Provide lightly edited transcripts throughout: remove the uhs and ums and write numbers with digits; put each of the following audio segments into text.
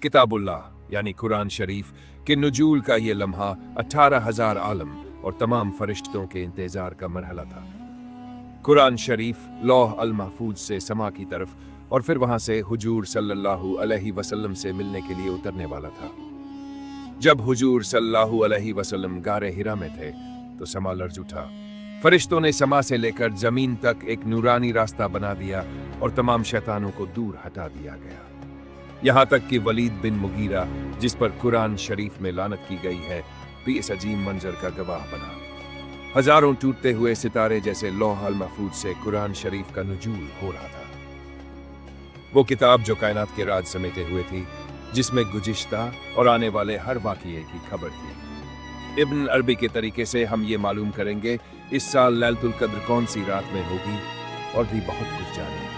किताबुल्लाह यानी कुरान शरीफ के नुजूल का ये लम्हा 18,000 आलम और तमाम फरिश्तों के इंतजार का मरहला था। कुरान शरीफ लौह अल महफूज से समा की तरफ और फिर वहां से हुजूर सल्लल्लाहु अलैहि वसल्लम से मिलने के लिए उतरने वाला था। जब हुजूर सल्लल्लाहु अलैहि वसल्लम गारे हिरा में थे तो समा लर्ज उठा। फरिश्तों ने समा से लेकर जमीन तक एक नूरानी रास्ता बना दिया और तमाम शैतानों को दूर हटा दिया गया। यहाँ तक कि वलीद बिन मुगीरा, जिस पर कुरान शरीफ में लानत की गई है, भी इस अजीम मंजर का गवाह बना। हजारों टूटते हुए सितारे जैसे लौह अल महफूज से कुरान शरीफ का नुजूल हो रहा था। वो किताब जो कायनात के राज समेटे हुए थी, जिसमें गुज़िश्ता और आने वाले हर वाक़ये की खबर थी। इब्न अरबी के तरीके से हम ये मालूम करेंगे इस साल लैलतुल कद्र कौन सी रात में होगी और भी बहुत कुछ जानेंगे।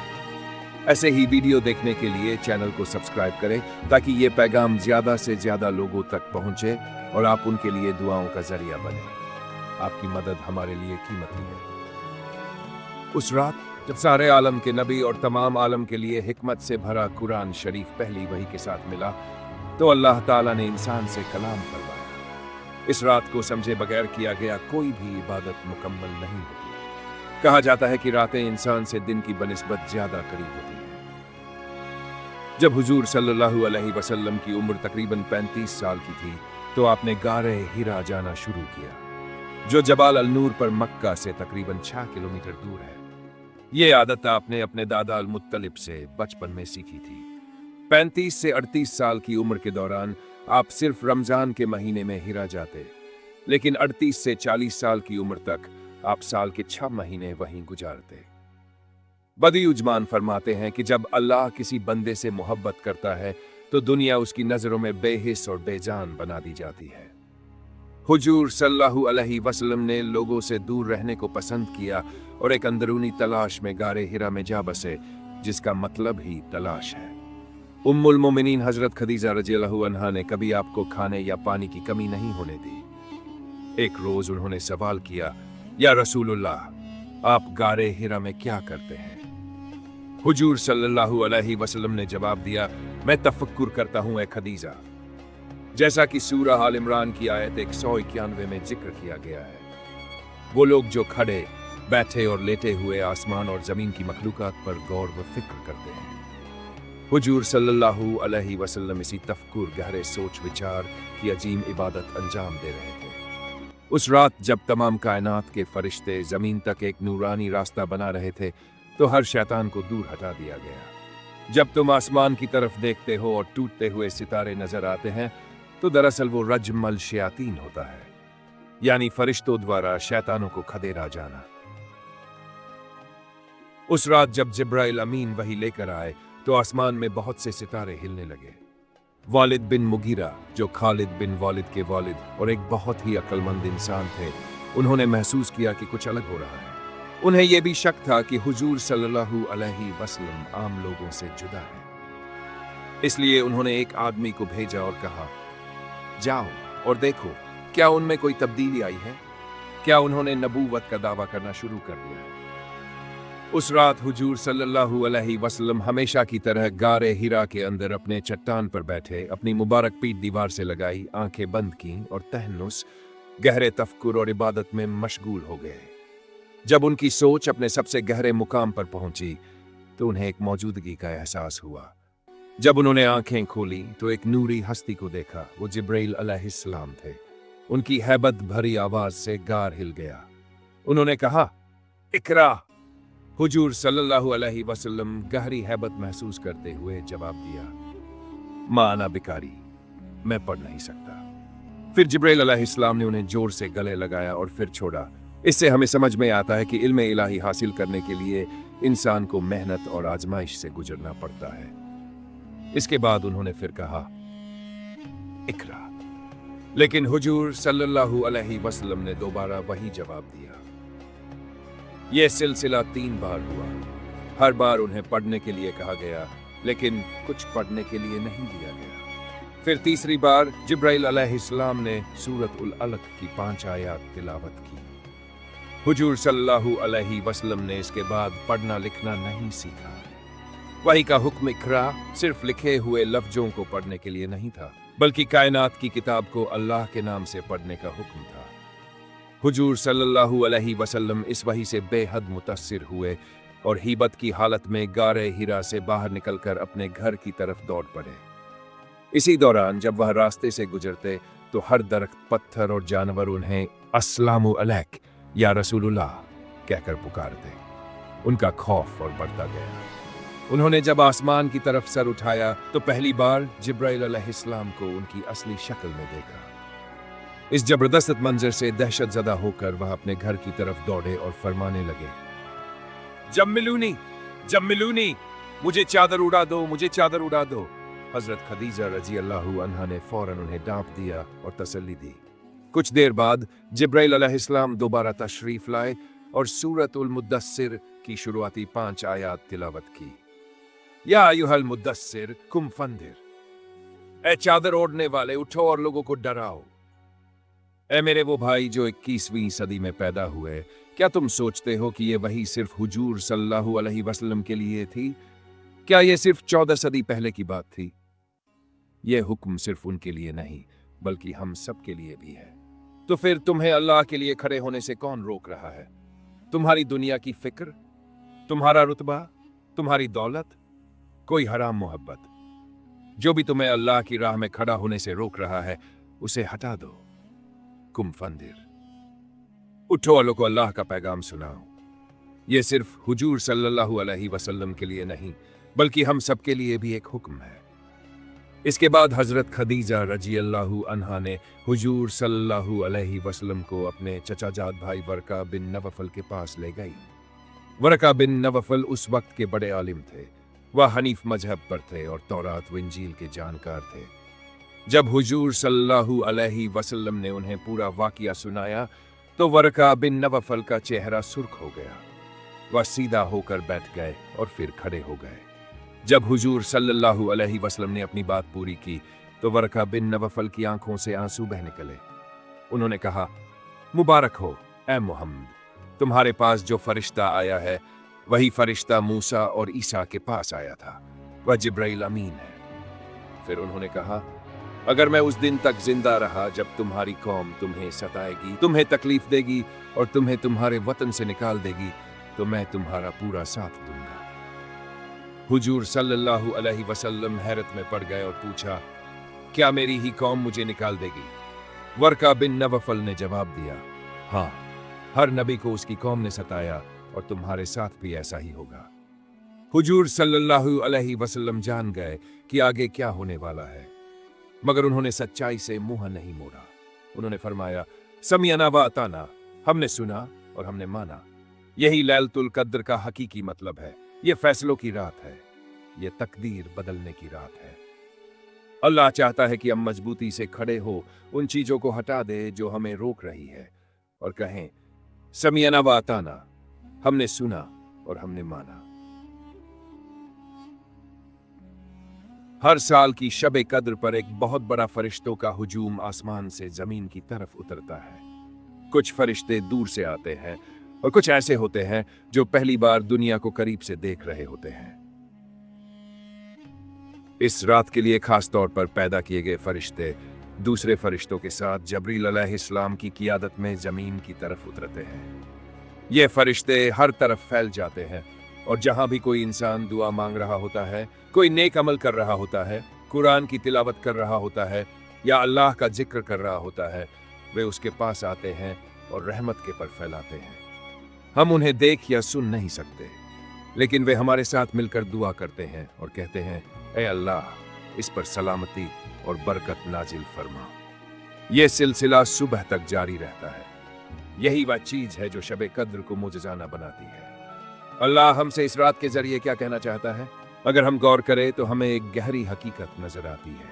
ऐसे ही वीडियो देखने के लिए चैनल को सब्सक्राइब करें ताकि ये पैगाम ज्यादा से ज्यादा लोगों तक पहुंचे और आप उनके लिए दुआओं का जरिया बने। आपकी मदद हमारे लिए कीमती है। उस रात जब सारे आलम के नबी और तमाम आलम के लिए हिकमत से भरा कुरान शरीफ पहली वही के साथ मिला तो अल्लाह ताला ने इंसान से कलाम फरमाया। इस रात को समझे बगैर किया गया कोई भी इबादत मुकम्मल नहीं होती। कहा जाता है कि रातें इंसान से दिन की बनिस्बत ज्यादा करीब होती हैं। जब हुजूर सल्लल्लाहु अलैहि वसल्लम की उम्र तकरीबन 35 साल की थी तो आपने गारे हिरा जाना शुरू किया, जो जबाल अल नूर पर मक्का से तकरीबन 6 किलोमीटर दूर है। ये आदत आपने अपने दादा अल मुत्तलिब से बचपन में सीखी थी। 35 से 38 साल की उम्र के दौरान आप सिर्फ रमजान के महीने में हिरा जाते, लेकिन 38 से 40 साल की उम्र तक आप साल के 6 महीने वहीं गुजारते। बदी उजमान फरमाते हैं कि जब अल्लाह किसी बंदे से मोहब्बत करता है तो दुनिया उसकी नजरों में बेहिस और बेजान बना दी जाती है। हुजूर सल्लल्लाहु अलैहि वसल्लम ने लोगों से दूर रहने को पसंद किया और एक अंदरूनी तलाश में गारे हिरा में जा बसे, जिसका मतलब ही तलाश है। उम्मुल मोमिनीन हजरत खदीजा रज़ियल्लाहु अन्हा ने कभी आपको खाने या पानी की कमी नहीं होने दी। एक रोज उन्होंने सवाल किया, या रसूलुल्लाह, आप गारे हिरा में क्या करते हैं? हुजूर सल्लल्लाहु अलैहि वसल्लम ने जवाब दिया, मैं तफक्कुर करता हूं ए खदीजा। जैसा कि सूरह आल इमरान की आयत 191 में जिक्र किया गया है, वो लोग जो खड़े, बैठे और लेटे हुए आसमान और जमीन की मखलूकात पर गौर व फिक्र करते हैं। हुजूर सल्लल्लाहु अलैहि वसल्लम इसी तफक्कुर, गहरे सोच विचार की अजीम इबादत अंजाम दे रहे थे। उस रात जब तमाम कायनात के फरिश्ते जमीन तक एक नूरानी रास्ता बना रहे थे तो हर शैतान को दूर हटा दिया गया। जब तुम आसमान की तरफ देखते हो और टूटते हुए सितारे नजर आते हैं तो दरअसल वो रजमल शयातीन होता है, यानी फरिश्तों द्वारा शैतानों को खदेड़ा जाना। उस रात जब जिब्राइल अमीन वही लेकर आए तो आसमान में बहुत से सितारे हिलने लगे। वालिद बिन मुगीरा, जो खालिद बिन वालिद के वालिद और एक बहुत ही अक्लमंद इंसान थे, उन्होंने महसूस किया कि कुछ अलग हो रहा है। उन्हें यह भी शक था कि हुजूर सल्लल्लाहु अलैहि वसल्लम आम लोगों से जुदा है। इसलिए उन्होंने एक आदमी को भेजा और कहा, जाओ और देखो क्या उनमें कोई तब्दीली आई है, क्या उन्होंने नबूवत का दावा करना शुरू कर दिया है। उस रात हुजूर सल्लल्लाहु अलैहि वसल्लम हमेशा की तरह गारे हिरा के अंदर अपने चट्टान पर बैठे, अपनी मुबारक पीठ दीवार से लगाई, आंखें बंद की और तहन्नुस, गहरे तफक्कुर और इबादत में मशगूल हो गए। जब उनकी सोच अपने सबसे गहरे मुकाम पर पहुंची तो उन्हें एक मौजूदगी का एहसास हुआ। जब उन्होंने आंखें खोली तो एक नूरी हस्ती को देखा। वो जिब्राइल अलैहिस्सलाम थे। उनकी हैबत भरी आवाज से गार हिल गया। उन्होंने कहा, इकरा। हुजूर सल्लल्लाहु अलैहि वसल्लम गहरी हैबत महसूस करते हुए जवाब दिया, माना बिकारी, मैं पढ़ नहीं सकता। फिर जिब्राइल अलैहिस्सलाम ने उन्हें जोर से गले लगाया और फिर छोड़ा। इससे हमें समझ में आता है कि इल्म इलाही हासिल करने के लिए इंसान को मेहनत और आजमाइश से गुजरना पड़ता है। इसके बाद उन्होंने फिर कहा, इकरा। लेकिन हुजूर सल्लल्लाहु अलैहि वसल्लम ने दोबारा वही जवाब दिया। यह सिलसिला 3 बार हुआ। हर बार उन्हें पढ़ने के लिए कहा गया, लेकिन कुछ पढ़ने के लिए नहीं दिया गया। फिर तीसरी बार जिब्राइल अलैहिस्सलाम ने सूरत उल अलक की 5 आयत तिलावत की। हुजूर सल्लल्लाहु अलैहि वसल्लम ने इसके बाद पढ़ना लिखना नहीं सीखा। वही का हुक्म इकरा सिर्फ लिखे हुए लफ्जों को पढ़ने के लिए नहीं था, बल्कि कायनात की किताब को अल्लाह के नाम से पढ़ने का हुक्म था। हुजूर सल्लल्लाहु अलैहि वसल्लम इस वही से बेहद मुतासिर हुए और हिबत की हालत में गारे हिरा से बाहर निकलकर अपने घर की तरफ दौड़ पड़े। इसी दौरान जब वह रास्ते से गुजरते तो हर दरख्त, पत्थर और जानवर उन्हें अस्सलामु अलैक या रसूलुल्लाह कहकर पुकारते। उनका खौफ और बढ़ता गया। उन्होंने जब आसमान की तरफ सर उठाया तो पहली बार जिब्राइल अलैहिस्सलाम को उनकी असली शक्ल में देखा। इस जबरदस्त मंजर से दहशत ज़दा होकर वह अपने घर की तरफ दौड़े और फरमाने लगे, जम्मिलूनी, मुझे चादर उड़ा दो, मुझे चादर उड़ा दो। हजरत खदीजा रजी अल्लाहु अन्हा ने फौरन उन्हें डांप दिया और तसल्ली दी। कुछ देर बाद जिब्राइल अलैहिस्सलाम दोबारा तशरीफ लाए और सूरतुल मुद्दस्सिर की शुरुआती 5 आयात तिलावत की। या अय्युहल मुद्दस्सिर कुम फंदिर, ए चादर ओढ़ने वाले उठो और लोगों को डराओ। ए मेरे वो भाई जो 21वीं सदी में पैदा हुए, क्या तुम सोचते हो कि ये वही सिर्फ हुजूर सल्लल्लाहु अलैहि वसल्लम के लिए थी? क्या ये सिर्फ 14 सदी पहले की बात थी? यह हुक्म सिर्फ उनके लिए नहीं बल्कि हम सब के लिए भी है। तो फिर तुम्हें अल्लाह के लिए खड़े होने से कौन रोक रहा है? तुम्हारी दुनिया की फिक्र, तुम्हारा रुतबा, तुम्हारी दौलत, कोई हराम मोहब्बत, जो भी तुम्हें अल्लाह की राह में खड़ा होने से रोक रहा है उसे हटा दो। कुम फंदिर, उठो और लोगों को अल्लाह का पैगाम सुनाओ। यह सिर्फ हुजूर सल्लल्लाहु अलैहि वसल्लम के लिए नहीं बल्कि हम सब के लिए भी एक हुक्म है। इसके बाद हजरत खदीजा रजी अल्लाहु अन्हा ने हुजूर सल्लल्लाहु अलैहि वसल्लम को अपने चचाजाद भाई वरका बिन नवफल के पास ले गई। वरका बिन नवफल उस वक्त के बड़े आलिम थे। वह हनीफ मजहब पर थे और तौरात व इंजील के जानकार थे। जब हुजूर सल्लल्लाहु अलैहि वसल्लम ने उन्हें पूरा वाकिया सुनाया तो वरका बिन नवफल का चेहरा सुर्ख हो गया। वह सीधा होकर बैठ गए और फिर खड़े हो गए। जब हुजूर सल्लल्लाहु अलैहि वसल्लम ने अपनी बात पूरी की तो वरका बिन नवफल की आंखों से आंसू बह निकले। उन्होंने कहा, मुबारक हो ए मोहम्मद, तुम्हारे पास जो फरिश्ता आया है वही फरिश्ता मूसा और ईसा के पास आया था। वह जिब्राइल अमीन है। फिर उन्होंने कहा, अगर मैं उस दिन तक जिंदा रहा जब तुम्हारी कौम तुम्हें सताएगी, तुम्हें तकलीफ देगी और तुम्हें तुम्हारे वतन से निकाल देगी तो मैं तुम्हारा पूरा साथ दूंगा। हुजूर सल्लल्लाहु अलैहि वसल्लम हैरत में पड़ गए और पूछा, क्या मेरी ही कौम मुझे निकाल देगी? वरका बिन नवफल ने जवाब दिया, हाँ, हर नबी को उसकी कौम ने सताया और तुम्हारे साथ भी ऐसा ही होगा। हुजूर सल्लल्लाहु अलैहि वसल्लम जान गए कि आगे क्या होने वाला है, मगर उन्होंने सच्चाई से मुंह नहीं मोड़ा। उन्होंने फरमाया, समिअना व अताना, हमने सुना और हमने माना। यही लैलतुल कद्र का हकीकी मतलब है। ये फैसलों की रात है, ये तकदीर बदलने की रात है। अल्लाह चाहता है कि हम मजबूती से खड़े हो, उन चीजों को हटा दे जो हमें रोक रही है और कहें, समिअना व अताना, हमने सुना और हमने माना। हर साल की शब कद्र पर एक बहुत बड़ा फरिश्तों का हुजूम आसमान से जमीन की तरफ उतरता है। कुछ फरिश्ते दूर से आते हैं और कुछ ऐसे होते हैं जो पहली बार दुनिया को करीब से देख रहे होते हैं। इस रात के लिए खास तौर पर पैदा किए गए फरिश्ते दूसरे फरिश्तों के साथ जबरील अलैहिस्सलाम की क़ियादत में जमीन की तरफ उतरते हैं। ये फरिश्ते हर तरफ फैल जाते हैं और जहां भी कोई इंसान दुआ मांग रहा होता है, कोई नेक अमल कर रहा होता है, कुरान की तिलावत कर रहा होता है या अल्लाह का जिक्र कर रहा होता है, वे उसके पास आते हैं और रहमत के पर फैलाते हैं। हम उन्हें देख या सुन नहीं सकते, लेकिन वे हमारे साथ मिलकर दुआ करते हैं और कहते हैं, ए अल्लाह, इस पर सलामती और बरकत नाजिल फरमा। यह सिलसिला सुबह तक जारी रहता है। यही वह चीज है जो शब कद्र को मुजजाना बनाती है। अल्लाह हमसे इस रात के जरिए क्या कहना चाहता है? अगर हम गौर करें तो हमें एक गहरी हकीकत नजर आती है।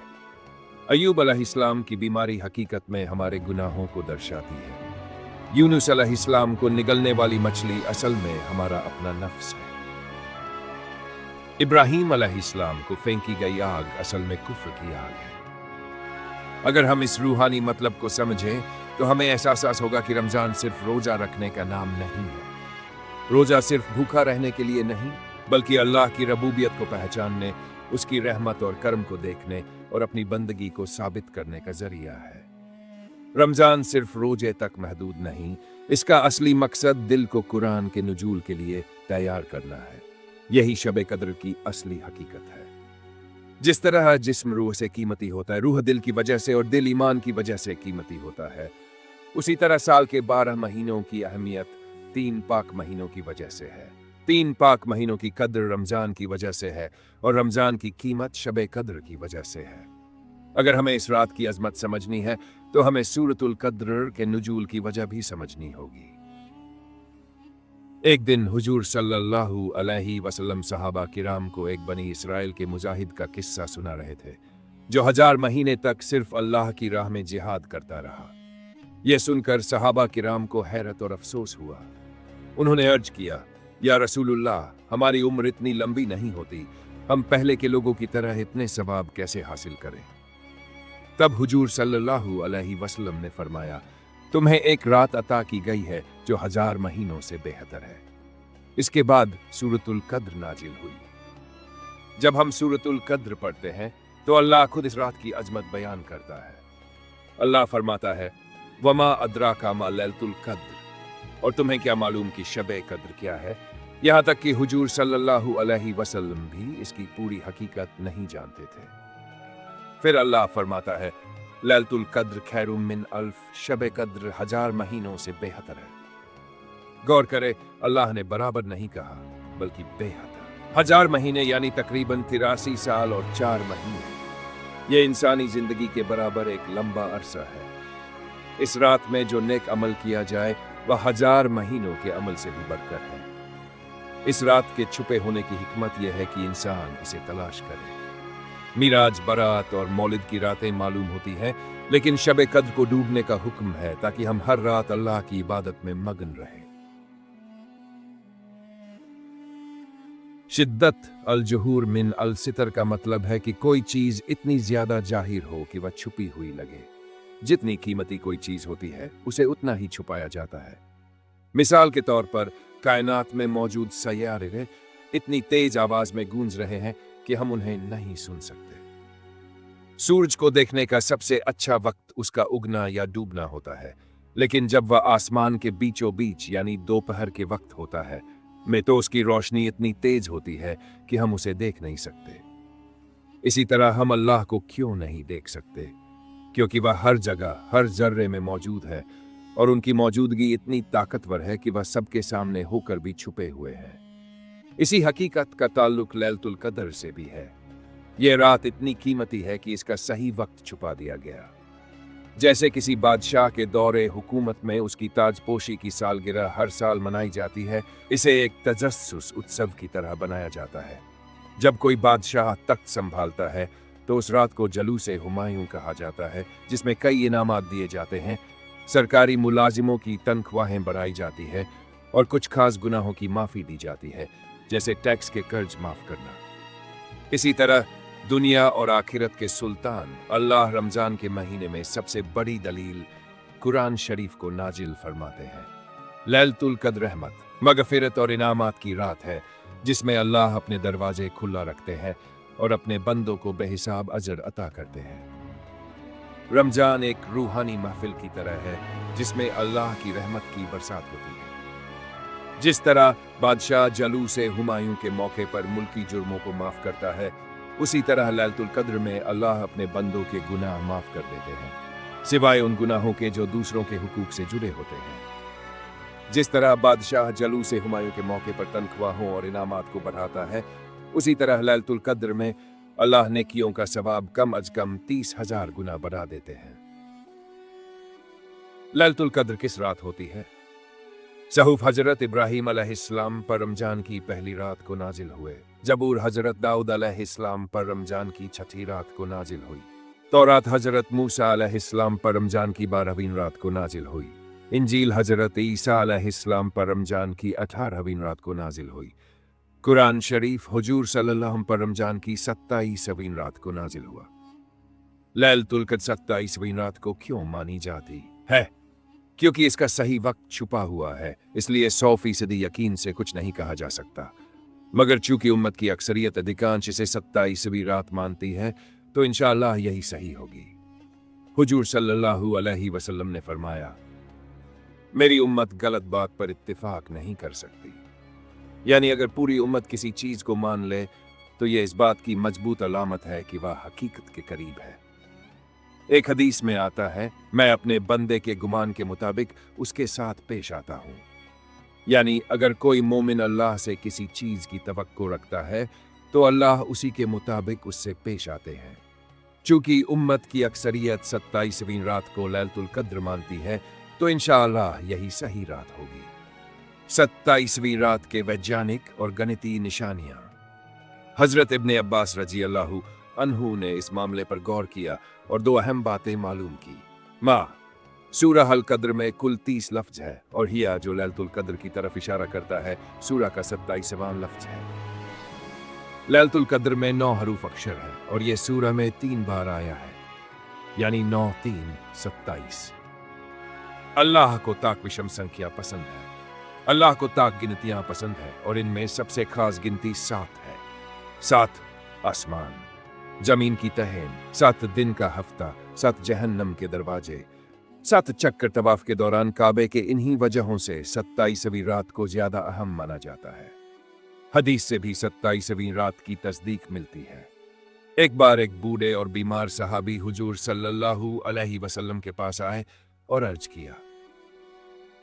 अय्यूब अलैहिस्सलाम की बीमारी हकीकत में हमारे गुनाहों को दर्शाती है। यूनुस अलैहिस्सलाम को निगलने वाली मछली असल में हमारा अपना नफ्स है। इब्राहीम अलैहिस्सलाम को फेंकी गई आग असल में कुफ्र की आग है। अगर हम इस रूहानी मतलब को समझें तो हमें एहसास होगा कि रमजान सिर्फ रोजा रखने का नाम नहीं है। रोजा सिर्फ भूखा रहने के लिए नहीं बल्कि अल्लाह की रबूबियत को पहचानने, उसकी रहमत और करम को देखने और अपनी बंदगी को साबित करने का जरिया है। रमजान सिर्फ रोजे तक महदूद नहीं, इसका असली मकसद दिल को कुरान के नुजूल के लिए तैयार करना है। यही शब कद्र की असली हकीकत है। जिस तरह जिस्म रूह से कीमती होता है, रूह दिल की वजह से और दिल ईमान की वजह से कीमती होता है, उसी तरह साल के 12 महीनों की अहमियत 3 पाक महीनों की वजह से है। 3 पाक महीनों की कद्र रमजान की वजह से है और रमजान की कीमत शब कद्र की वजह से है। अगर हमें इस रात की अजमत समझनी है तो हमें सूरतुल कद्र के नुजूल की वजह भी समझनी होगी। एक दिन हुजूर सल्लल्लाहु अलैहि वसल्लम सहाबा किराम को एक बनी इसराइल के मुजाहिद का किस्सा सुना रहे थे, जो 1000 महीने तक सिर्फ अल्लाह की राह में जिहाद करता रहा। यह सुनकर सहाबा किराम को हैरत और अफसोस हुआ। उन्होंने अर्ज किया, या रसूलुल्लाह, हमारी उम्र इतनी लंबी नहीं होती, हम पहले के लोगों की तरह इतने सवाब कैसे हासिल करें? तब हुजूर सल्लल्लाहु अलैहि वसल्लम ने फरमाया, तुम्हें एक रात अता की गई है जो 1000 महीनों से बेहतर है। इसके बाद सूरतुल कद्र नाजिल हुई। जब हम सूरतुल कद्र पढ़ते हैं तो अल्लाह खुद इस रात की अजमत बयान करता है। अल्लाह फरमाता है, वमा अदराका मा लैलतुल कद्र, और तुम्हें क्या मालूम कि शब कद्र क्या है? यहाँ तक कि हुजूर सल्लल्लाहु अलैहि वसल्लम भी इसकी पूरी हकीकत नहीं जानते थे। फिर अल्लाह फरमाता है, लैलतुल कद्र खैरुम मिन अल्फ, शब कद्र 1000 महीनों से बेहतर है। गौर करे, अल्लाह ने बराबर नहीं कहा बल्कि बेहतर। 1000 महीने यानी तकरीबन 83 साल और 4 महीने। ये इंसानी जिंदगी के बराबर एक लंबा अरसा है। इस रात में जो नेक अमल किया जाए वह 1000 महीनों के अमल से भी बढ़कर है। इस रात के छुपे होने की हिकमत यह है कि इंसान इसे तलाश करे। मिराज, बरात और मौलिद की रातें मालूम होती हैं, लेकिन शब कद्र को डूबने का हुक्म है ताकि हम हर रात अल्लाह की इबादत में मगन रहें। शिद्दत अल जुहूर मिन अल सितर का मतलब है कि कोई चीज इतनी ज्यादा जाहिर हो कि वह छुपी हुई लगे। जितनी कीमती कोई चीज होती है उसे उतना ही छुपाया जाता है। मिसाल के तौर पर कायनात में मौजूद सैयारे इतनी तेज आवाज में गूंज रहे हैं कि हम उन्हें नहीं सुन सकते। सूरज को देखने का सबसे अच्छा वक्त उसका उगना या डूबना होता है, लेकिन जब वह आसमान के बीचों बीच यानी दोपहर के वक्त होता है में तो उसकी रोशनी इतनी तेज होती है कि हम उसे देख नहीं सकते। इसी तरह हम अल्लाह को क्यों नहीं देख सकते? क्योंकि वह हर जगह, हर जर्रे में मौजूद है और उनकी मौजूदगी इतनी ताकतवर है कि वह सबके सामने होकर भी छुपे हुए हैं। इसी हकीकत का ताल्लुक लैलतुल कद्र से भी है। यह रात इतनी कीमती है कि इसका सही वक्त छुपा दिया गया। जैसे किसी बादशाह के दौरे हुकूमत में उसकी ताजपोशी की सालगिरह हर साल मनाई जाती है, इसे एक तजस्सुस उत्सव की तरह बनाया जाता है। जब कोई बादशाह तख्त संभालता है तो उस रात को जलूसे हुमायूं कहा जाता है, जिसमें कई इनामात दिए जाते हैं, सरकारी मुलाजिमों की तनख्वाहें बढ़ाई जाती है और कुछ खास गुनाहों की माफी दी जाती है, जैसे टैक्स के कर्ज माफ करना। इसी तरह दुनिया और आखिरत के सुल्तान अल्लाह रमजान के महीने में सबसे बड़ी दलील कुरान शरीफ को नाजिल फरमाते हैं। लैलतुल कद्र रहमत, मगफिरत और इनामात की रात है, जिसमें अल्लाह अपने दरवाजे खुला रखते हैं और अपने बंदों को बेहिसाब अजर अता करते हैं। रमजान एक रूहानी महफिल की तरह है जिसमें अल्लाह की रहमत की बरसात होती है। जिस तरह बादशाह जलूसे हुमायूं के मौके पर मुल्की जुर्मों को माफ करता है, उसी तरह लैलतुल कद्र में अल्लाह अपने बंदों के गुनाह माफ कर देते हैं, सिवाय उन गुनाहों के जो दूसरों के हुकूक से जुड़े होते हैं। जिस तरह बादशाह जलूसे हुमायूं के मौके पर तनख्वाहों और इनामात को बढ़ाता है, उसी तरह लैलतुल कद्र में अल्लाह नेकियों का सवाब कम अज कम 30,000 गुना बढ़ा देते हैं। लैलतुल कद्र किस रात होती है? सहूफ हजरत इब्राहीम अलैहिस्सलाम पर रमजान की पहली रात को नाजिल हुए। जबूर हजरत दाऊद अलैहिस्सलाम पर रमजान की 6ठी रात को नाजिल हुई। तौरात हजरत मूसा अलैहिस्सलाम पर रमजान की 12वीं रात को नाजिल हुई। इंजील हजरत ईसा अलैहिस्सलाम पर रमजान की 18वीं रात को नाजिल हुई। कुरान शरीफ हुजूर सल्लल्लाहु अलैहि वसल्लम पर रमजान की 27वीं रात को नाजिल हुआ। लैलतुल कद्र 27वीं रात को क्यों मानी जाती है? क्योंकि इसका सही वक्त छुपा हुआ है, इसलिए 100% यकीन से कुछ नहीं कहा जा सकता। मगर चूंकि उम्मत की अक्सरियत अधिकांश इसे 27वीं रात मानती है तो इंशाअल्लाह यही सही होगी। हुजूर सल्लल्लाहु अलैहि वसल्लम ने फरमाया, मेरी उम्मत गलत बात पर इत्तिफाक नहीं कर सकती। यानी अगर पूरी उम्मत किसी चीज को मान ले तो यह इस बात की मजबूत अलामत है कि वह हकीकत के करीब है। एक हदीस में आता है, मैं अपने बंदे के गुमान के मुताबिक उसके साथ पेश आता हूं। यानी अगर कोई मोमिन अल्लाह से किसी चीज की तवक्को रखता है तो अल्लाह उसी के मुताबिक उससे पेश आते हैं। चूंकि उम्मत की अक्सरियत 27वीं रात को लैलतुल कद्र मानती है तो इंशाअल्लाह यही सही रात होगी। 27वीं रात के वैज्ञानिक और गणितीय निशानियां। हजरत इब्ने अब्बास रजी अल्लाहु अन्हु ने इस मामले पर गौर किया और दो अहम बातें मालूम की। सूरह अल कद्र में कुल 30 लफ्ज है और हिया जो लैलतुल कद्र की तरफ इशारा करता है सूरह का 27वां लफ्ज है। लैलतुल कद्र में 9 हरूफ अक्षर है और यह सूरह में 3 बार आया है, यानी 9 3 27। अल्लाह को ताक विषम संख्या पसंद है। अल्लाह को ताक गिनतियां पसंद है और इनमें सबसे खास गिनती 7 है। 7 आसमान, जमीन की तहन, 7 दिन का हफ्ता, 7 जहन्नम के दरवाजे, 7 चक्कर तवाफ के दौरान काबे के इन्हीं वजहों से 27वीं रात को ज्यादा अहम माना जाता है। हदीस से भी 27वीं रात की तस्दीक मिलती है। एक बार एक बूढ़े और बीमार सहाबी हुजूर सल्लल्लाहु अलैहि वसल्लम के पास आए और अर्ज किया,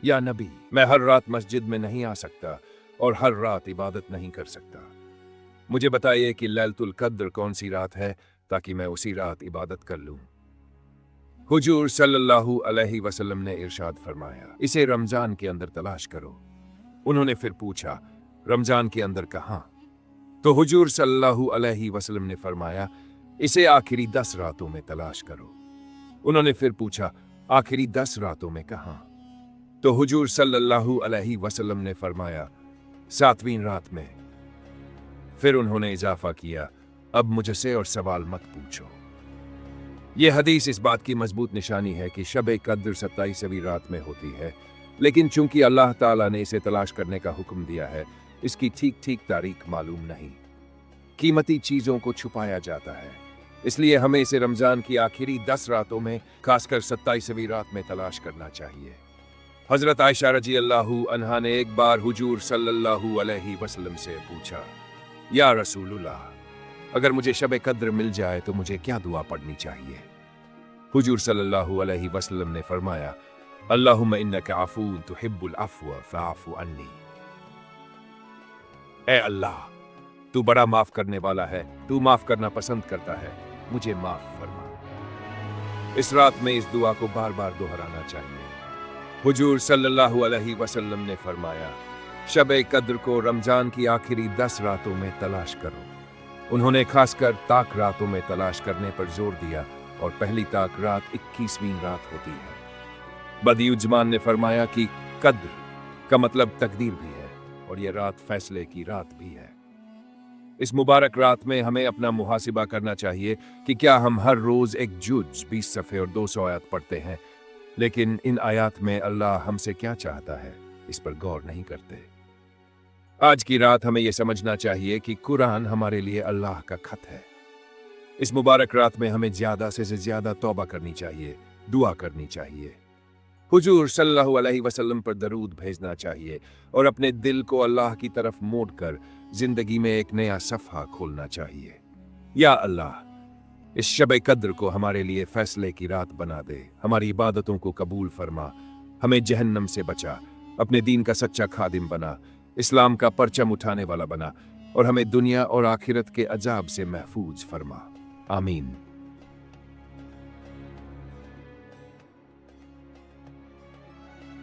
या नबी, मैं हर रात मस्जिद में नहीं आ सकता और हर रात इबादत नहीं कर सकता। मुझे बताइए कि लैलतुल कद्र कौन सी रात है ताकि मैं उसी रात इबादत कर लूं। हुजूर सल्लल्लाहु अलैहि वसल्लम ने इरशाद फरमाया, इसे रमजान के अंदर तलाश करो। उन्होंने फिर पूछा, रमजान के अंदर कहां? तो हुजूर सल्लल्लाहु अलैहि वसल्लम ने फरमाया, इसे आखिरी 10 रातों में तलाश करो। उन्होंने फिर पूछा, आखिरी 10 रातों में कहां? तो हुजूर सल्लल्लाहु अलैहि वसल्लम ने फरमाया, 7वीं रात में। फिर उन्होंने इजाफा किया, अब मुझसे और सवाल मत पूछो। यह हदीस इस बात की मजबूत निशानी है कि शब कद्र 27वीं रात में होती है, लेकिन चूंकि अल्लाह ताला ने इसे तलाश करने का हुक्म दिया है, इसकी ठीक ठीक तारीख मालूम नहीं। कीमती चीजों को छुपाया जाता है, इसलिए हमें इसे रमजान की आखिरी 10 रातों में, खासकर 27वीं रात में तलाश करना चाहिए। हजरत आयशा रजी अल्लाहु अन्हा ने एक बार हुजूर सल्लल्लाहु अलैहि वसल्लम से पूछा, या रसूलुल्लाह, अगर मुझे शब कद्र मिल जाए तो मुझे क्या दुआ पढ़नी चाहिए? हुजूर सल्लल्लाहु अलैहि वसल्लम ने फरमाया, अल्लाहुम्मा इन्नका अफून तुहिब्बुल अफ़्व फ़अफ़ु अन्नी। ए अल्लाह, तू बड़ा माफ करने वाला है, तू माफ करना पसंद करता है, मुझे माफ फरमा। इस रात में इस दुआ को बार बार दोहराना चाहिए। हुजूर सल्लल्लाहु अलैहि वसल्लम ने फरमाया, शब कद्र को रमजान की आखिरी 10 रातों में तलाश करो। उन्होंने खासकर ताक रातों में तलाश करने पर जोर दिया और पहली ताक रात 21वीं रात होती है। बदियुज्जमान ने फरमाया कि कद्र का मतलब तकदीर भी है और यह रात फैसले की रात भी है। इस मुबारक रात में हमें अपना मुहासिबा करना चाहिए कि क्या हम हर रोज एक जुज 20 सफ़े और 200 आयत पढ़ते हैं, लेकिन इन आयत में अल्लाह हमसे क्या चाहता है इस पर गौर नहीं करते। आज की रात हमें यह समझना चाहिए कि कुरान हमारे लिए अल्लाह का खत है। इस मुबारक रात में हमें ज्यादा से ज्यादा तौबा करनी चाहिए, दुआ करनी चाहिए, हुजूर सल्लल्लाहु अलैहि वसल्लम पर दरूद भेजना चाहिए और अपने दिल को अल्लाह की तरफ मोड़कर जिंदगी में एक नया सफ़हा खोलना चाहिए। या अल्लाह, इस शब कद्र को हमारे लिए फैसले की रात बना दे, हमारी इबादतों को कबूल फरमा, हमें जहन्नम से बचा, अपने दीन का सच्चा खादिम बना, इस्लाम का परचम उठाने वाला बना और हमें दुनिया और आखिरत के अजाब से महफूज फरमा। आमीन।